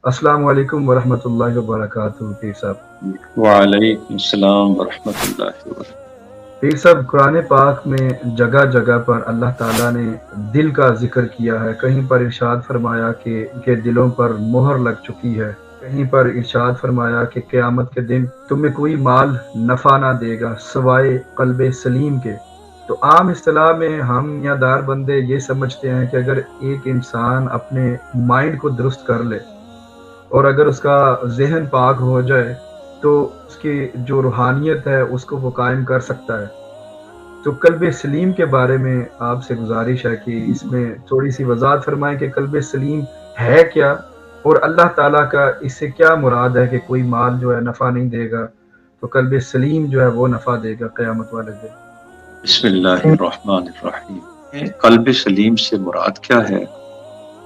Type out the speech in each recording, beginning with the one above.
अस्सलाम वालेकुम वरहमतुल्लाहि वबरकातुहू। पीर साहब, वालेकुम अस्सलाम वरहमतुल्लाहि वबरकातुहू। पीर साहब, कुरान पाक में जगह जगह पर अल्लाह ताला ने दिल का जिक्र किया है। कहीं पर इरशाद फरमाया कि इनके दिलों पर मोहर लग चुकी है। कहीं पर इरशाद फरमाया कि क़यामत के दिन तुम्हें कोई माल नफ़ा ना देगा सिवाय क़ल्ब सलीम के। तो आम इस्तिलाह में हम या दार बंदे ये समझते हैं कि अगर एक इंसान अपने माइंड को दुरुस्त कर ले और अगर उसका ज़हन पाक हो जाए तो उसकी जो रूहानियत है उसको वो कायम कर सकता है। तो कल्ब सलीम के बारे में आपसे गुजारिश है कि इसमें थोड़ी सी वजाहत फरमाएं कि कल्ब सलीम है क्या, और अल्लाह ताला का इससे क्या मुराद है कि कोई माल जो है नफ़ा नहीं देगा, तो कल्ब सलीम जो है वो नफ़ा देगा क़यामत वाले दिन। बिस्मिल्लाहिर्रहमानिर्रहीम। क़ल्ब सलीम से मुराद क्या है?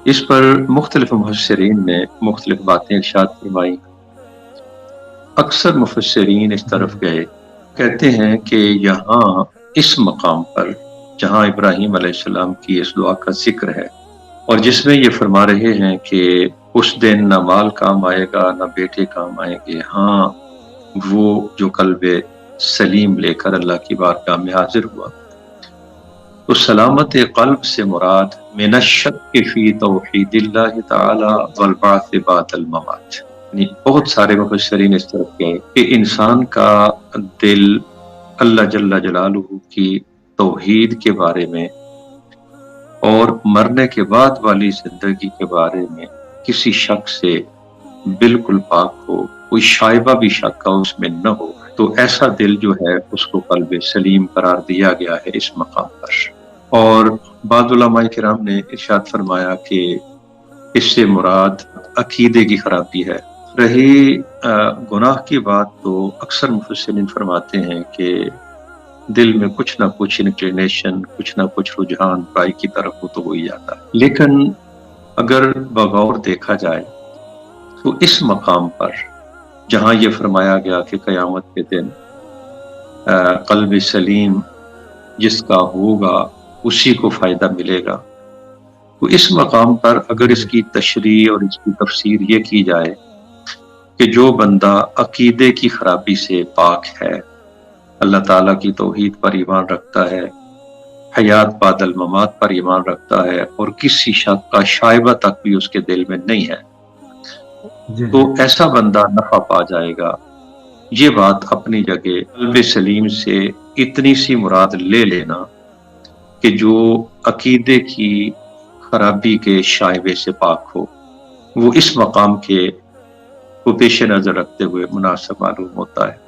इस पर मुख्तलिफ मुफस्सिरीन ने मुख्तलिफ बातें इरशाद फरमाई। अक्सर मुफस्सिरीन इस जी तरफ गए, कहते हैं कि यहाँ इस मकाम पर जहाँ इब्राहीम अलैहिस्सलाम की इस दुआ का जिक्र है और जिसमें ये फरमा रहे हैं कि उस दिन न माल काम आएगा न बेटे काम आएंगे, हाँ वो जो कल्ब सलीम लेकर अल्लाह की बारगाह में हाजिर हुआ, तो सलामत क़ल्ब से मुराद मिनश्शक्क फी तौहीदिल्लाहि तआला वल बअस बअदल ममात। यानी बहुत सारे मुफस्सिरीन इस तरफ गए कि इंसान का दिल अल्लाह जल्ला जलालुहु की तौहीद के बारे में और मरने के बाद वाली जिंदगी के बारे में किसी शक से बिल्कुल पाक हो, कोई शाइबा भी शक का उसमें न हो, तो ऐसा दिल जो है उसको क़ल्ब सलीम करार दिया गया है इस मकाम पर। और बाद उलमाए किराम ने इरशाद फरमाया कि इससे मुराद अकीदे की खराबी है। रही गुनाह की बात, तो अक्सर मुफस्सिरीन फरमाते हैं कि दिल में कुछ ना कुछ इंक्लिनेशन, कुछ ना कुछ रुझान बुराई की तरफ हो तो हो ही जाता है। लेकिन अगर बगौर देखा जाए तो इस मकाम पर जहाँ ये फरमाया गया कि क़यामत के दिन क़ल्ब सलीम जिसका होगा उसी को फ़ायदा मिलेगा, तो इस मकाम पर अगर जी इसकी तशरीह और इसकी तफसीर ये की जाए कि जो बंदा अकीदे की खराबी से पाक है, अल्लाह ताला की तौहीद पर ईमान रखता है, हयात बादल ममात पर ईमान रखता है और किसी शक का शाइबा तक भी उसके दिल में नहीं है, जी तो जी ऐसा बंदा नफा पा जाएगा। ये बात अपनी जगह क़ल्ब सलीम से इतनी सी मुराद ले लेना कि जो अकीदे की खराबी के शाइबे से पाक हो, वो इस मकाम के को पेश नजर रखते हुए मुनासिब मालूम होता है।